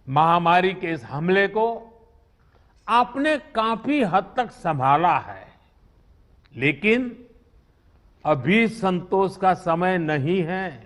महामारी के इस हमले को आपने काफी हद तक संभाला है, लेकिन अभी संतोष का समय नहीं है।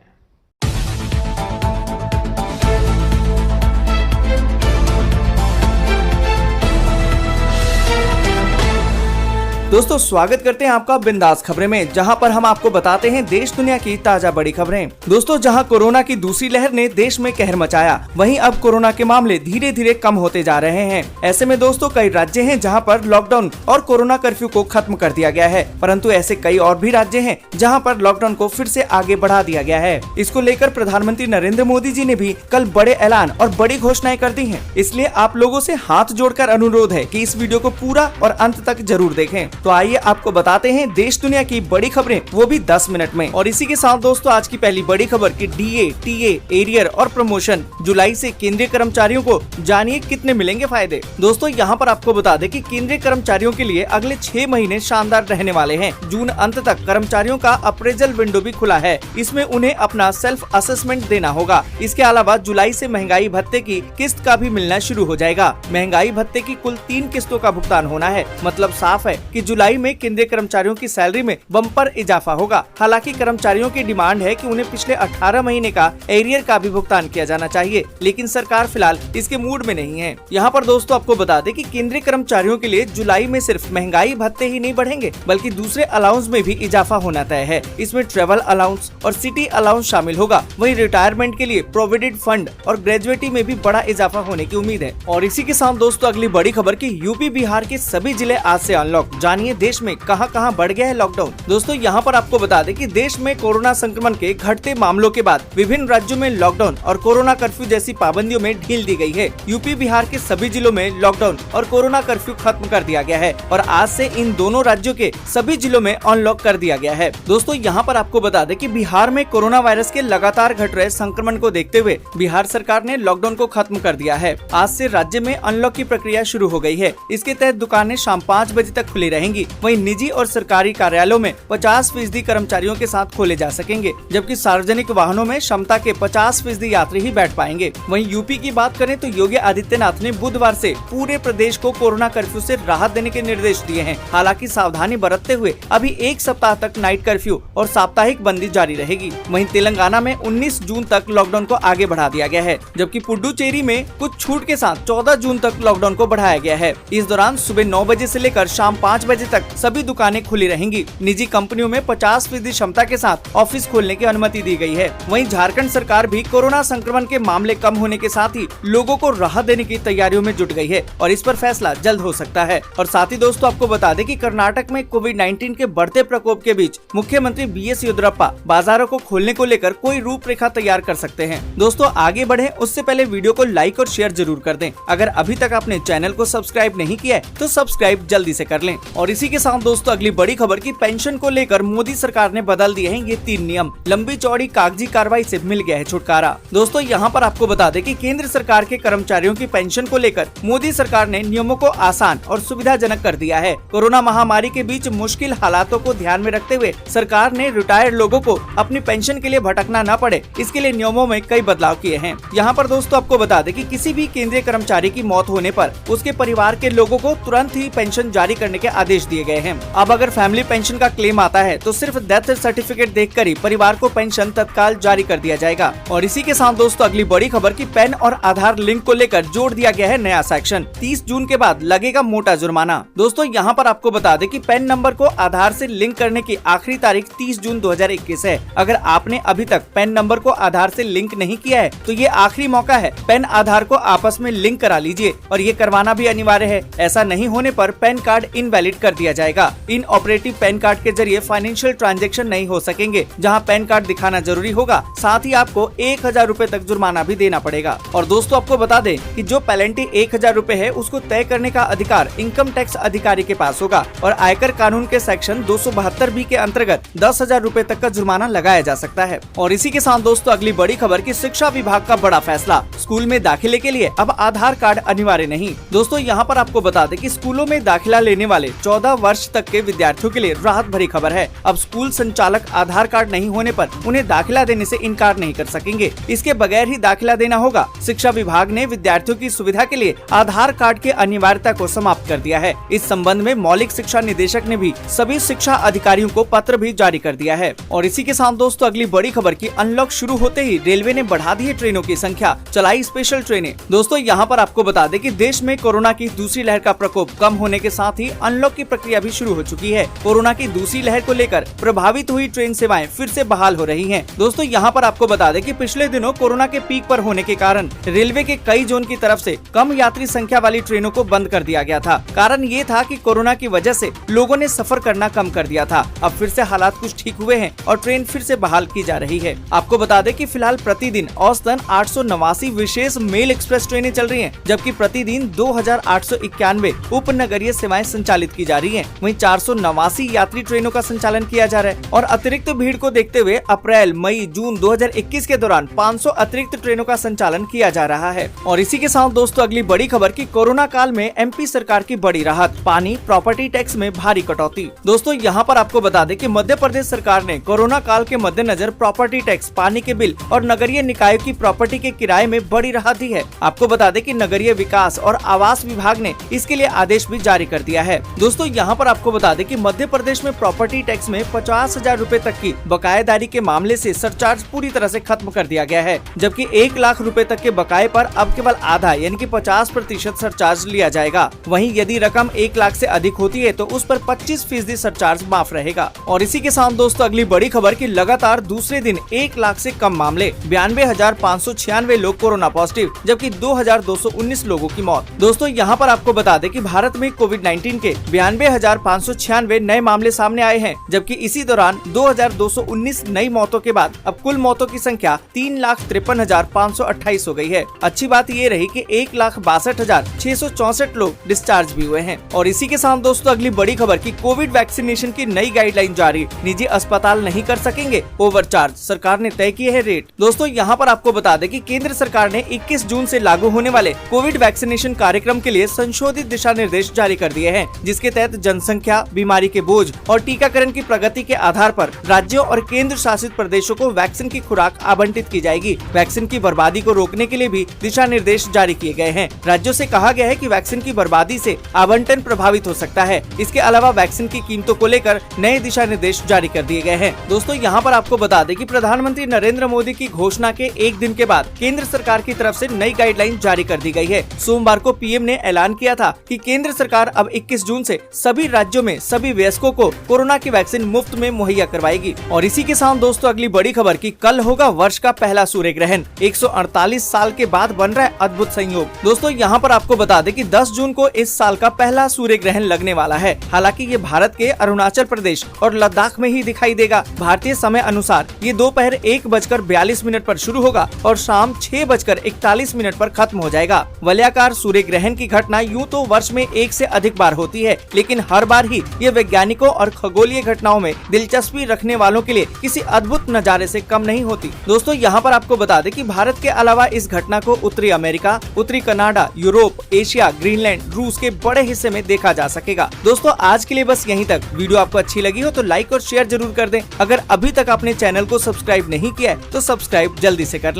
दोस्तों स्वागत करते हैं आपका बिंदास खबरें में, जहां पर हम आपको बताते हैं देश दुनिया की ताजा बड़ी खबरें। दोस्तों जहां कोरोना की दूसरी लहर ने देश में कहर मचाया, वहीं अब कोरोना के मामले धीरे धीरे कम होते जा रहे हैं। ऐसे में दोस्तों कई राज्य हैं जहां पर लॉकडाउन और कोरोना कर्फ्यू को खत्म कर दिया गया है, परंतु ऐसे कई और भी राज्य हैं जहां पर लॉकडाउन को फिर से आगे बढ़ा दिया गया है। इसको लेकर प्रधानमंत्री नरेंद्र मोदी जी ने भी कल बड़े ऐलान और बड़ी घोषणाएं कर दी है। इसलिए आप लोगों से हाथ जोड़कर अनुरोध है कि इस वीडियो को पूरा और अंत तक जरूर देखें। तो आइए आपको बताते हैं देश दुनिया की बड़ी खबरें, वो भी 10 मिनट में। और इसी के साथ दोस्तों आज की पहली बड़ी खबर कि डीए, टीए, एरियर और प्रमोशन जुलाई से केंद्रीय कर्मचारियों को जानिए कितने मिलेंगे फायदे। दोस्तों यहाँ पर आपको बता दें कि केंद्रीय कर्मचारियों के लिए अगले 6 महीने शानदार रहने वाले हैं। जून अंत तक कर्मचारियों का अप्रेजल विंडो भी खुला है, इसमें उन्हें अपना सेल्फ असेसमेंट देना होगा। इसके अलावा जुलाई से महंगाई भत्ते की किस्त का भी मिलना शुरू हो जाएगा। महंगाई भत्ते की कुल 3 किस्तों का भुगतान होना है। मतलब साफ है कि जुलाई में केंद्रीय कर्मचारियों की सैलरी में बम्पर इजाफा होगा। हालांकि कर्मचारियों की डिमांड है कि उन्हें पिछले 18 महीने का एरियर का भी भुगतान किया जाना चाहिए, लेकिन सरकार फिलहाल इसके मूड में नहीं है। यहाँ पर दोस्तों आपको बता दें कि केंद्रीय कर्मचारियों के लिए जुलाई में सिर्फ महंगाई भत्ते ही नहीं बढ़ेंगे, बल्कि दूसरे अलाउंस में भी इजाफा होना तय है। इसमें ट्रेवल अलाउंस और सिटी अलाउंस शामिल होगा। वहीं रिटायरमेंट के लिए प्रोविडेंट फंड और ग्रेजुएटी में भी बड़ा इजाफा होने की उम्मीद है। और इसी के साथ दोस्तों अगली बड़ी खबर की यूपी बिहार के सभी जिले आज से अनलॉक। जानिए देश में कहां कहां बढ़ गया है लॉकडाउन। दोस्तों यहाँ पर आपको बता दें कि देश में कोरोना संक्रमण के घटते मामलों के बाद विभिन्न राज्यों में लॉकडाउन और कोरोना कर्फ्यू जैसी पाबंदियों में ढील दी गई है। यूपी बिहार के सभी जिलों में लॉकडाउन और कोरोना कर्फ्यू खत्म कर दिया गया है और आज से इन दोनों राज्यों के सभी जिलों में अनलॉक कर दिया गया है। दोस्तों यहाँ पर आपको बता दें कि बिहार में कोरोना वायरस के लगातार घट रहे संक्रमण को देखते हुए बिहार सरकार ने लॉकडाउन को खत्म कर दिया है। आज से राज्य में अनलॉक की प्रक्रिया शुरू हो गई है। इसके तहत दुकानें शाम 5 बजे तक खुली रहेंगी। वहीं निजी और सरकारी कार्यालयों में 50% कर्मचारियों के साथ खोले जा सकेंगे, जबकि सार्वजनिक वाहनों में क्षमता के 50% यात्री ही बैठ पाएंगे। वहीं यूपी की बात करें तो योगी आदित्यनाथ ने बुधवार से पूरे प्रदेश को कोरोना कर्फ्यू से राहत देने के निर्देश दिए हैं। हालांकि सावधानी बरतते हुए अभी 1 सप्ताह तक नाइट कर्फ्यू और साप्ताहिक बंदी जारी रहेगी। वहीं तेलंगाना में 19 जून तक लॉकडाउन को आगे बढ़ा दिया गया है, जबकि पुडुचेरी में कुछ छूट के साथ 14 जून तक लॉकडाउन को बढ़ाया गया है। इस दौरान सुबह 9 बजे से लेकर शाम 5 बजे तक सभी दुकानें खुली रहेंगी। निजी कंपनियों में 50% क्षमता के साथ ऑफिस खोलने की अनुमति दी गई है। वहीं झारखंड सरकार भी कोरोना संक्रमण के मामले कम होने के साथ ही लोगों को राहत देने की तैयारियों में जुट गई है और इस पर फैसला जल्द हो सकता है। और साथ ही दोस्तों आपको बता दें कि कर्नाटक में कोविड-19 के बढ़ते प्रकोप के बीच मुख्यमंत्री BS येदियुरप्पा बाजारों को खोलने को लेकर कोई रूपरेखा तैयार कर सकते हैं। दोस्तों आगे बढ़े उससे पहले वीडियो को लाइक और शेयर जरूर कर दें। अगर अभी तक आपने चैनल को सब्सक्राइब नहीं किया है तो सब्सक्राइब जल्दी से कर लें। और इसी के साथ दोस्तों अगली बड़ी खबर की पेंशन को लेकर मोदी सरकार ने बदल दिए हैं ये 3 नियम। लंबी चौड़ी कागजी कार्रवाई से मिल गया है छुटकारा। दोस्तों यहाँ पर आपको बता दें कि केंद्र सरकार के कर्मचारियों की पेंशन को लेकर मोदी सरकार ने नियमों को आसान और सुविधाजनक कर दिया है। कोरोना महामारी के बीच मुश्किल हालातों को ध्यान में रखते हुए सरकार ने रिटायर्ड लोगों को अपनी पेंशन के लिए भटकना न पड़े, इसके लिए नियमों में कई बदलाव किए हैं। यहाँ पर दोस्तों आपको बता दें कि किसी भी केंद्रीय कर्मचारी की मौत होने पर उसके परिवार के लोगों को तुरंत ही पेंशन जारी करने के आदेश दिए गए हैं। अब अगर फैमिली पेंशन का क्लेम आता है तो सिर्फ डेथ सर्टिफिकेट देखकर ही परिवार को पेंशन तत्काल जारी कर दिया जाएगा। और इसी के साथ दोस्तों अगली बड़ी खबर की पैन और आधार लिंक को लेकर जोड़ दिया गया है नया सेक्शन। 30 जून के बाद लगेगा मोटा जुर्माना। दोस्तों यहाँ पर आपको बता दें कि पैन नंबर को आधार से लिंक करने की आखिरी तारीख 30 जून 2021 है। अगर आपने अभी तक पैन नंबर को आधार से लिंक नहीं किया है तो ये आखिरी मौका है। पैन आधार को आपस में लिंक करा लीजिए और ये करवाना भी अनिवार्य है। ऐसा नहीं होने पर पैन कार्ड इनवैलिड कर दिया जाएगा। इन ऑपरेटिव पैन कार्ड के जरिए फाइनेंशियल ट्रांजैक्शन नहीं हो सकेंगे, जहां पैन कार्ड दिखाना जरूरी होगा। साथ ही आपको 1000 रूपए तक जुर्माना भी देना पड़ेगा। और दोस्तों आपको बता दें कि जो पेनल्टी 1000 रूपए है उसको तय करने का अधिकार इनकम टैक्स अधिकारी के पास होगा और आयकर कानून के सेक्शन 272B के अंतर्गत 10,000 रूपए तक का जुर्माना लगाया जा सकता है। और इसी के साथ दोस्तों अगली बड़ी खबर की शिक्षा विभाग का बड़ा फैसला। स्कूल में दाखिले के लिए अब आधार कार्ड अनिवार्य नहीं। दोस्तों यहाँ पर आपको बता दें कि स्कूलों में दाखिला लेने वाले 14 14 वर्ष तक के विद्यार्थियों के लिए राहत भरी खबर है। अब स्कूल संचालक आधार कार्ड नहीं होने पर उन्हें दाखिला देने से इनकार नहीं कर सकेंगे। इसके बगैर ही दाखिला देना होगा। शिक्षा विभाग ने विद्यार्थियों की सुविधा के लिए आधार कार्ड की अनिवार्यता को समाप्त कर दिया है। इस संबंध में मौलिक शिक्षा निदेशक ने भी सभी शिक्षा अधिकारियों को पत्र भी जारी कर दिया है। और इसी के साथ दोस्तों अगली बड़ी खबर की अनलॉक शुरू होते ही रेलवे ने बढ़ा दी है ट्रेनों की संख्या, चलाई स्पेशल ट्रेनें। दोस्तों यहाँ पर आपको बता दें कि देश में कोरोना की दूसरी लहर का प्रकोप कम होने के साथ ही अनलॉक की प्रक्रिया भी शुरू हो चुकी है। कोरोना की दूसरी लहर को लेकर प्रभावित हुई ट्रेन सेवाएं फिर से बहाल हो रही हैं। दोस्तों यहाँ पर आपको बता दें कि पिछले दिनों कोरोना के पीक पर होने के कारण रेलवे के कई जोन की तरफ से कम यात्री संख्या वाली ट्रेनों को बंद कर दिया गया था। कारण ये था कि कोरोना की वजह से लोगों ने सफर करना कम कर दिया था। अब फिर से हालात कुछ ठीक हुए हैं और ट्रेन फिर से बहाल की जा रही है। आपको बता दें कि फिलहाल प्रतिदिन औसतन 889 विशेष मेल एक्सप्रेस ट्रेनें चल रही हैं, जबकि प्रतिदिन 2891 उपनगरीय सेवाएं संचालित की जा रही हैं। वहीं 489 यात्री ट्रेनों का संचालन किया जा रहा है और अतिरिक्त भीड़ को देखते हुए अप्रैल, मई, जून 2021 के दौरान 500 अतिरिक्त ट्रेनों का संचालन किया जा रहा है। और इसी के साथ दोस्तों अगली बड़ी खबर की कोरोना काल में एमपी सरकार की बड़ी राहत, पानी प्रॉपर्टी टैक्स में भारी कटौती। दोस्तों यहाँ पर आपको बता दें कि मध्य प्रदेश सरकार ने कोरोना काल के मद्देनजर प्रॉपर्टी टैक्स, पानी के बिल और नगरीय निकायों की प्रॉपर्टी के किराए में बड़ी राहत दी है। आपको बता दें कि नगरीय विकास और आवास विभाग ने इसके लिए आदेश भी जारी कर दिया है। दोस्तों यहाँ पर आपको बता दें कि मध्य प्रदेश में प्रॉपर्टी टैक्स में 50,000 रूपए तक की बकायेदारी के मामले से सरचार्ज पूरी तरह से खत्म कर दिया गया है, जबकि 1 लाख रूपए तक के बकाये पर अब केवल आधा यानी कि 50% सरचार्ज लिया जाएगा। वहीं यदि रकम 1 लाख से अधिक होती है तो उस पर 25% सरचार्ज माफ रहेगा। और इसी के साथ दोस्तों अगली बड़ी खबर की लगातार दूसरे दिन 1 लाख से कम मामले, 92,596 लोग कोरोना पॉजिटिव, जबकि 2,219 लोगों की मौत। दोस्तों यहाँ पर आपको बता दें कि भारत में कोविड-19 के 92,596 नए मामले सामने आए हैं, जबकि इसी दौरान 2,219 नई मौतों के बाद अब कुल मौतों की संख्या 3,53,528 हो गई है। अच्छी बात ये रही कि 1,62,664 लोग डिस्चार्ज भी हुए हैं। और इसी के साथ दोस्तों अगली बड़ी खबर की कोविड वैक्सीनेशन की नई गाइडलाइन जारी, निजी अस्पताल नहीं कर सकेंगे ओवरचार्ज, सरकार ने तय किए है रेट। दोस्तों यहाँ पर आपको बता दें कि केंद्र सरकार ने 21 जून से लागू होने वाले कोविड वैक्सीनेशन कार्यक्रम के लिए संशोधित दिशा निर्देश जारी कर दिए हैं, जिसके तहत जनसंख्या, बीमारी के बोझ और टीकाकरण की प्रगति के आधार पर राज्यों और केंद्र शासित प्रदेशों को वैक्सीन की खुराक आवंटित की जाएगी। वैक्सीन की बर्बादी को रोकने के लिए भी दिशा निर्देश जारी किए गए हैं। राज्यों से कहा गया है कि वैक्सीन की बर्बादी से आवंटन प्रभावित हो सकता है। इसके अलावा वैक्सीन की कीमतों को लेकर नए दिशा निर्देश जारी कर दिए गए हैं। दोस्तों यहाँ पर आपको बता दें कि प्रधानमंत्री नरेंद्र मोदी की घोषणा के एक दिन के बाद केंद्र सरकार की तरफ से नई गाइडलाइन जारी कर दी गई है। सोमवार को पीएम ने ऐलान किया था कि केंद्र सरकार अब 21 जून से सभी राज्यों में सभी वयस्कों को कोरोना की वैक्सीन मुफ्त में मुहैया करवाएगी। और इसी के साथ दोस्तों अगली बड़ी खबर की कल होगा वर्ष का पहला सूर्य ग्रहण, 148 साल के बाद बन रहा है अद्भुत संयोग। दोस्तों यहाँ पर आपको बता दें कि 10 जून को इस साल का पहला सूर्य ग्रहण लगने वाला है। हालांकि ये भारत के अरुणाचल प्रदेश और लद्दाख में ही दिखाई देगा। भारतीय समय अनुसार ये दोपहर 1:42 पर शुरू होगा और शाम 6:41 पर खत्म हो जाएगा। वलयाकार सूर्य ग्रहण की घटना यूं तो वर्ष में 1 से अधिक बार होती है, लेकिन हर बार ही ये वैज्ञानिकों और खगोलीय घटनाओं में दिलचस्पी रखने वालों के लिए किसी अद्भुत नजारे से कम नहीं होती। दोस्तों यहाँ पर आपको बता दें कि भारत के अलावा इस घटना को उत्तरी अमेरिका, उत्तरी कनाडा, यूरोप, एशिया, ग्रीनलैंड, रूस के बड़े हिस्से में देखा जा सकेगा। दोस्तों आज के लिए बस यहीं तक। वीडियो आपको अच्छी लगी हो तो लाइक और शेयर जरूर कर दें। अगर अभी तक आपने चैनल को सब्सक्राइब नहीं किया है तो सब्सक्राइब जल्दी से कर लें।